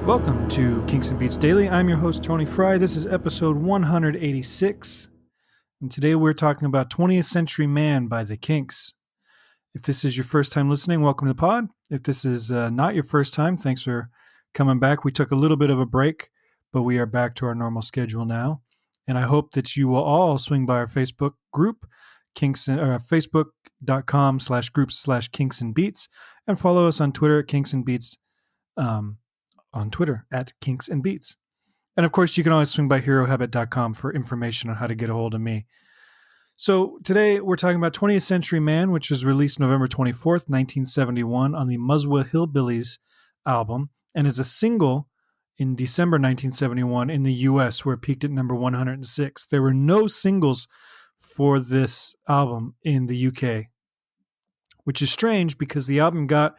Welcome to Kinks and Beats Daily. I'm your host, Tony Fry. This is episode 186. And today we're talking about 20th Century Man by the Kinks. If this is your first time listening, welcome to the pod. If this is not your first time, thanks for coming back. We took a little bit of a break, but we are back to our normal schedule now. And I hope that you will all swing by our Facebook group, facebook.com/groups/Kinks and Beats, and follow us on Twitter at Kinks and Beats. On Twitter at Kinks and Beats. And of course, you can always swing by herohabit.com for information on how to get a hold of me. So today we're talking about 20th Century Man, which was released November 24th, 1971 on the Muswell Hillbillies album and is a single in December 1971 in the US where it peaked at number 106. There were no singles for this album in the UK, which is strange because the album got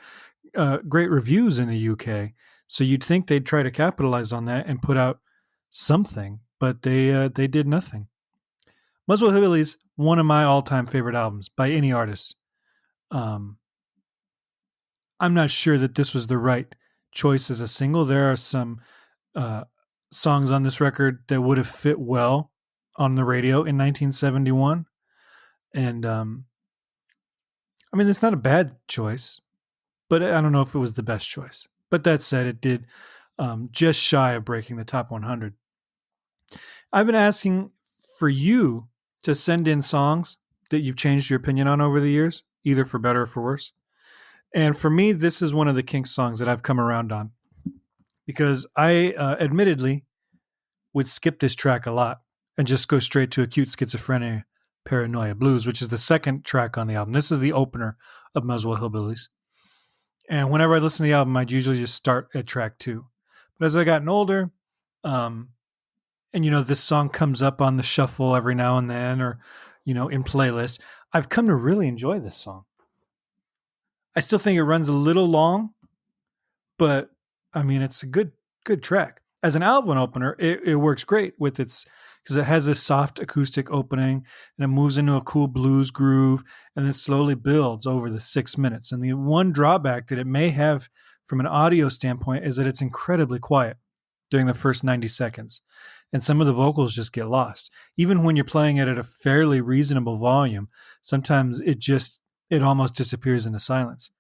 great reviews in the UK. So you'd think they'd try to capitalize on that and put out something, but they did nothing. Muswell Hillbillies, one of my all-time favorite albums by any artist. I'm not sure that this was the right choice as a single. There are some songs on this record that would have fit well on the radio in 1971. And I mean, it's not a bad choice, but I don't know if it was the best choice. But that said, it did just shy of breaking the top 100. I've been asking for you to send in songs that you've changed your opinion on over the years, either for better or for worse. And for me, this is one of the Kinks songs that I've come around on because I admittedly would skip this track a lot and just go straight to Acute Schizophrenia Paranoia Blues, which is the second track on the album. This is the opener of Muswell Hillbillies. And whenever I listen to the album, I'd usually just start at track 2. But as I gotten older, and this song comes up on the shuffle every now and then, or in playlists, I've come to really enjoy this song. I still think it runs a little long, but I mean it's a good track. As an album opener, it works great with its because it has this soft acoustic opening and it moves into a cool blues groove and then slowly builds over the 6 minutes. And the one drawback that it may have from an audio standpoint is that it's incredibly quiet during the first 90 seconds. And some of the vocals just get lost. Even when you're playing it at a fairly reasonable volume, sometimes it almost disappears into silence.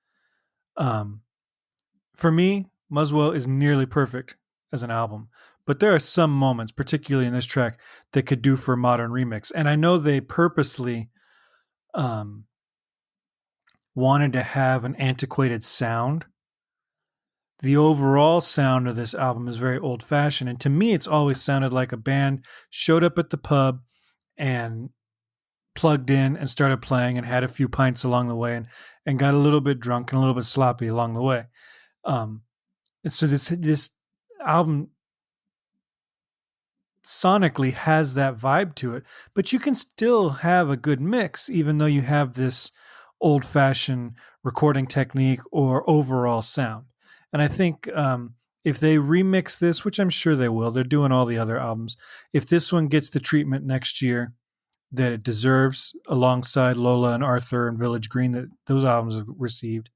For me, Muswell is nearly perfect as an album, but there are some moments, particularly in this track, that could do for a modern remix. And I know they purposely wanted to have an antiquated sound. The overall sound of this album is very old-fashioned, and to me, it's always sounded like a band showed up at the pub and plugged in and started playing and had a few pints along the way and got a little bit drunk and a little bit sloppy along the way. And so this album sonically has that vibe to it, but you can still have a good mix even though you have this old-fashioned recording technique or overall sound. And I think if they remix this, which I'm sure they will, they're doing all the other albums, if this one gets the treatment next year that it deserves alongside Lola and Arthur and Village Green that those albums have received,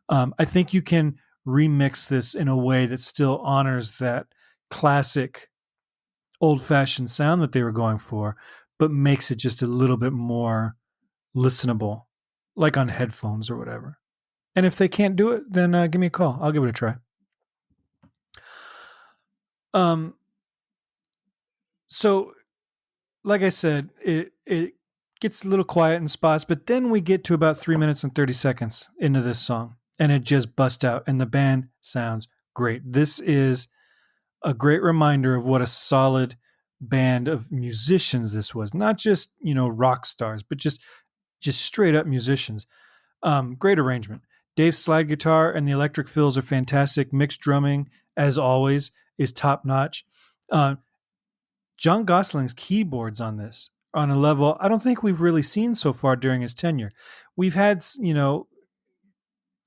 I think you can remix this in a way that still honors that classic old-fashioned sound that they were going for, but makes it just a little bit more listenable, like on headphones or whatever. And if they can't do it, then give me a call. I'll give it a try. So, like I said, it gets a little quiet in spots, but then we get to about 3 minutes and 30 seconds into this song, and it just busts out, and the band sounds great. This is a great reminder of what a solid band of musicians this was. Not just, rock stars, but just straight up musicians. Great arrangement. Dave's slide guitar and the electric fills are fantastic. Mixed drumming, as always, is top notch. John Gosling's keyboards on this are on a level I don't think we've really seen so far during his tenure. We've had,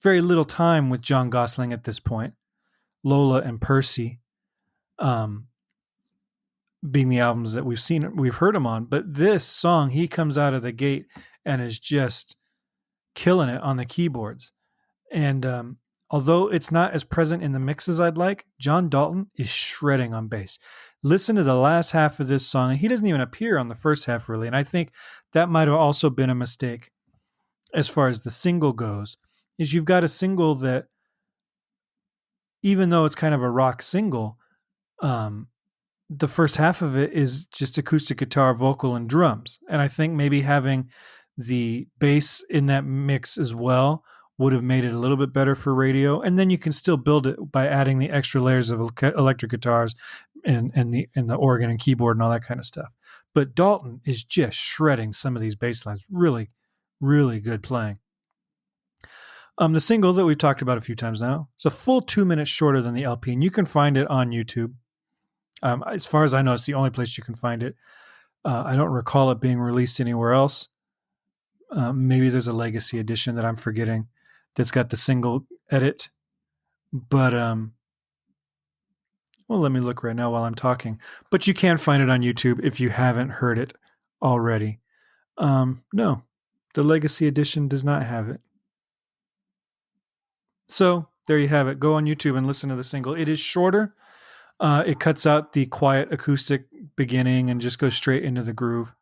very little time with John Gosling at this point. Lola and Percy being the albums that we've heard him on. But this song, he comes out of the gate and is just killing it on the keyboards. And Although it's not as present in the mix as I'd like, John Dalton is shredding on bass. Listen to the last half of this song, and he doesn't even appear on the first half really. And I think that might have also been a mistake as far as the single goes, is you've got a single that, even though it's kind of a rock single, um, the first half of it is just acoustic guitar, vocal, and drums. And I think maybe having the bass in that mix as well would have made it a little bit better for radio. And then you can still build it by adding the extra layers of electric guitars and the organ and keyboard and all that kind of stuff. But Dalton is just shredding some of these bass lines. Really, really good playing. The single that we've talked about a few times now, it's a full 2 minutes shorter than the LP, and you can find it on YouTube. As far as I know, it's the only place you can find it. I don't recall it being released anywhere else. Maybe there's a legacy edition that I'm forgetting that's got the single edit. But, well, let me look right now while I'm talking. But you can find it on YouTube if you haven't heard it already. No, the legacy edition does not have it. So there you have it. Go on YouTube and listen to the single. It is shorter. It cuts out the quiet acoustic beginning and just goes straight into the groove.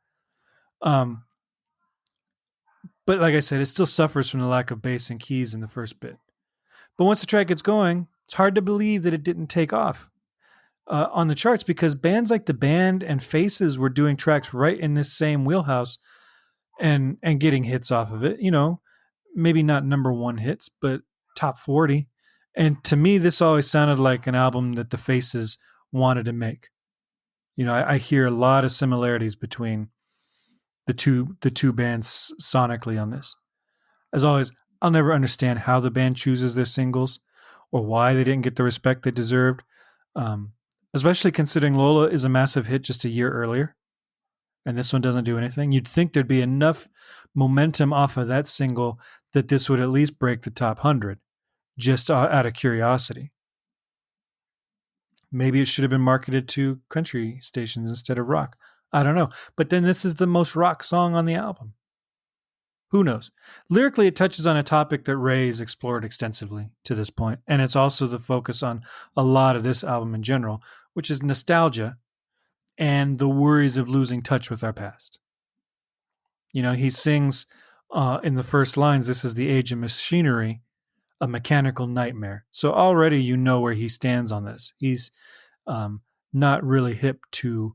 But like I said, it still suffers from the lack of bass and keys in the first bit. But once the track gets going, it's hard to believe that it didn't take off on the charts, because bands like The Band and Faces were doing tracks right in this same wheelhouse and getting hits off of it. You know, maybe not number one hits, but top 40. And to me, this always sounded like an album that the Faces wanted to make. You know, I hear a lot of similarities between the two bands sonically on this. As always, I'll never understand how the band chooses their singles or why they didn't get the respect they deserved, especially considering Lola is a massive hit just a year earlier, and this one doesn't do anything. You'd think there'd be enough momentum off of that single that this would at least break the top 100, just out of curiosity. Maybe it should have been marketed to country stations instead of rock. I don't know. But then this is the most rock song on the album. Who knows? Lyrically, it touches on a topic that Ray's explored extensively to this point, and it's also the focus on a lot of this album in general, which is nostalgia and the worries of losing touch with our past. You know, he sings in the first lines, "This is the age of machinery, a mechanical nightmare." So already you know where he stands on this. He's not really hip to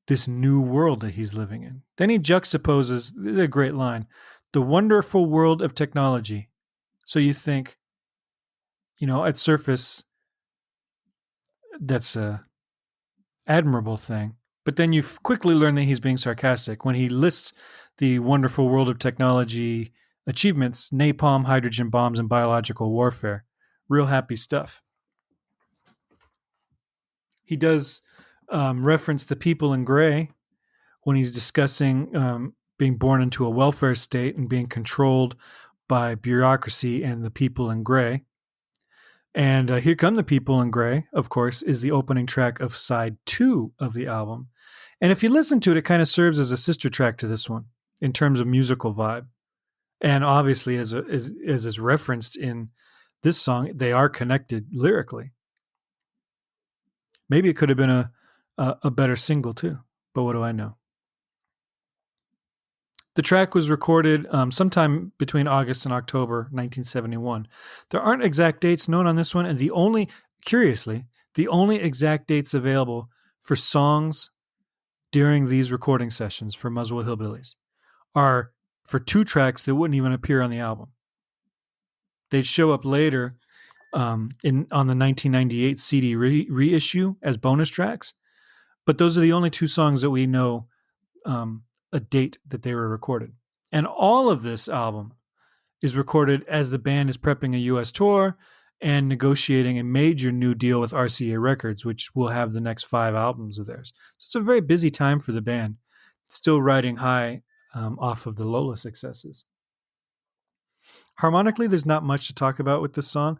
this new world that he's living in. Then he juxtaposes, this is a great line, "the wonderful world of technology." So you think, you know, at surface, that's a admirable thing. But then you quickly learn that he's being sarcastic when he lists the wonderful world of technology achievements: napalm, hydrogen bombs, and biological warfare. Real happy stuff. He does reference the people in gray when he's discussing being born into a welfare state and being controlled by bureaucracy and the people in gray. And Here Come the People in Gray, of course, is the opening track of side 2 of the album. And if you listen to it, it kind of serves as a sister track to this one in terms of musical vibe. And obviously, as is referenced in this song, they are connected lyrically. Maybe it could have been a better single too, but what do I know? The track was recorded sometime between August and October 1971. There aren't exact dates known on this one, and curiously, the only exact dates available for songs during these recording sessions for Muswell Hillbillies are for 2 tracks that wouldn't even appear on the album. They'd show up later on the 1998 CD reissue as bonus tracks, but those are the only 2 songs that we know a date that they were recorded. And all of this album is recorded as the band is prepping a U.S. tour and negotiating a major new deal with RCA Records, which will have the next 5 albums of theirs. So it's a very busy time for the band, still riding high off of the Lola successes. Harmonically, there's not much to talk about with this song.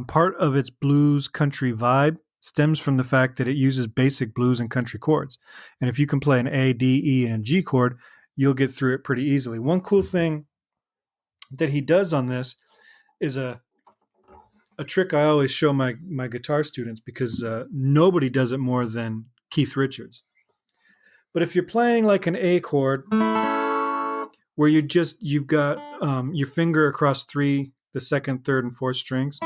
Part of its blues country vibe stems from the fact that it uses basic blues and country chords. And if you can play an A, D, E, and a G chord, you'll get through it pretty easily. One cool thing that he does on this is a a trick I always show my guitar students because nobody does it more than Keith Richards. But if you're playing like an A chord where you've got your finger across three, the second, third, and fourth strings,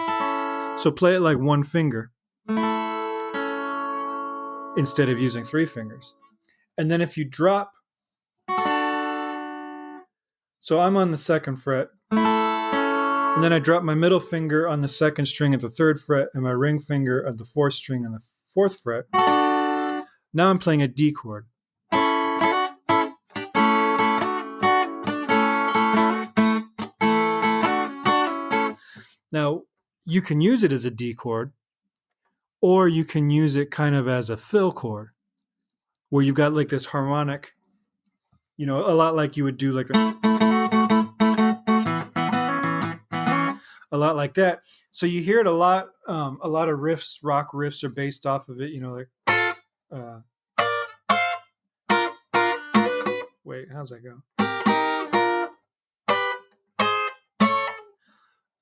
so play it like one finger instead of using three fingers. And then if you drop, so I'm on the second fret, and then I drop my middle finger on the second string at the third fret and my ring finger at the fourth string on the fourth fret. Now I'm playing a D chord. Now, you can use it as a D chord, or you can use it kind of as a fill chord, where you've got like this harmonic, a lot like you would do like a lot like that. So you hear it a lot. A lot of riffs, rock riffs, are based off of it. Like. Wait, how's that go?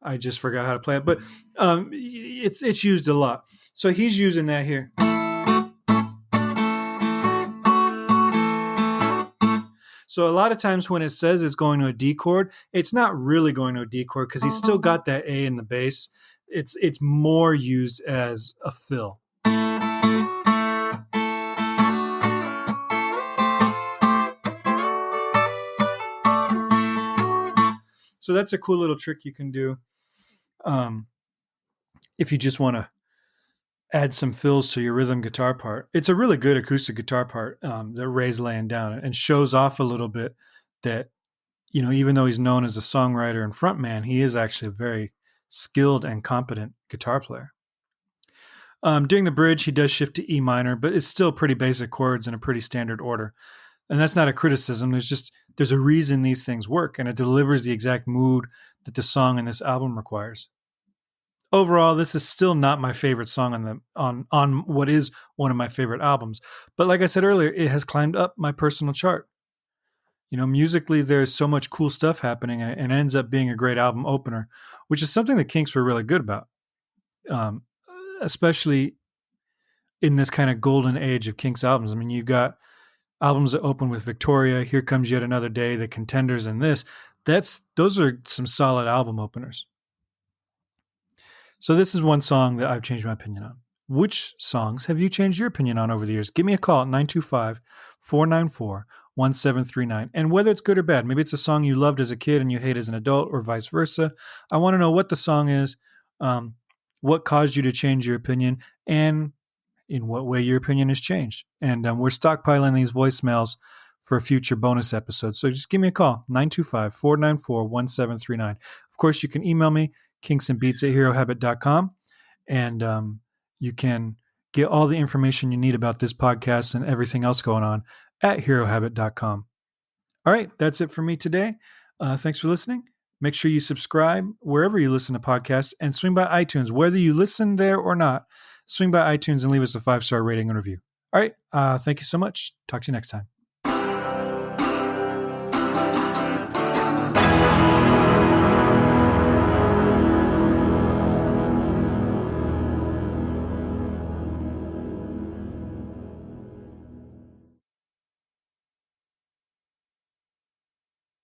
I just forgot how to play it, but it's used a lot. So he's using that here. So a lot of times when it says it's going to a D chord, it's not really going to a D chord because he's still got that A in the bass. It's more used as a fill. So that's a cool little trick you can do if you just want to add some fills to your rhythm guitar part. It's a really good acoustic guitar part that Ray's laying down, and shows off a little bit that, even though he's known as a songwriter and frontman, he is actually a very skilled and competent guitar player. During the bridge, he does shift to E minor, but it's still pretty basic chords in a pretty standard order. And that's not a criticism. There's a reason these things work, and it delivers the exact mood that the song in this album requires. Overall, this is still not my favorite song on what is one of my favorite albums. But like I said earlier, it has climbed up my personal chart. Musically, there's so much cool stuff happening, and it ends up being a great album opener, which is something the Kinks were really good about, especially in this kind of golden age of Kinks albums. I mean, you got albums that open with Victoria, Here Comes Yet Another Day, The Contenders, and this. Those are some solid album openers. So this is one song that I've changed my opinion on. Which songs have you changed your opinion on over the years? Give me a call at 925-494-1739. And whether it's good or bad, maybe it's a song you loved as a kid and you hate as an adult, or vice versa. I want to know what the song is, what caused you to change your opinion, and in what way your opinion has changed. And we're stockpiling these voicemails for a future bonus episode. So just give me a call, 925-494-1739. Of course, you can email me, kinksandbeats@herohabit.com. And you can get all the information you need about this podcast and everything else going on at herohabit.com. All right, that's it for me today. Thanks for listening. Make sure you subscribe wherever you listen to podcasts, and swing by iTunes. Whether you listen there or not, swing by iTunes and leave us a 5-star rating and review. All right, thank you so much. Talk to you next time.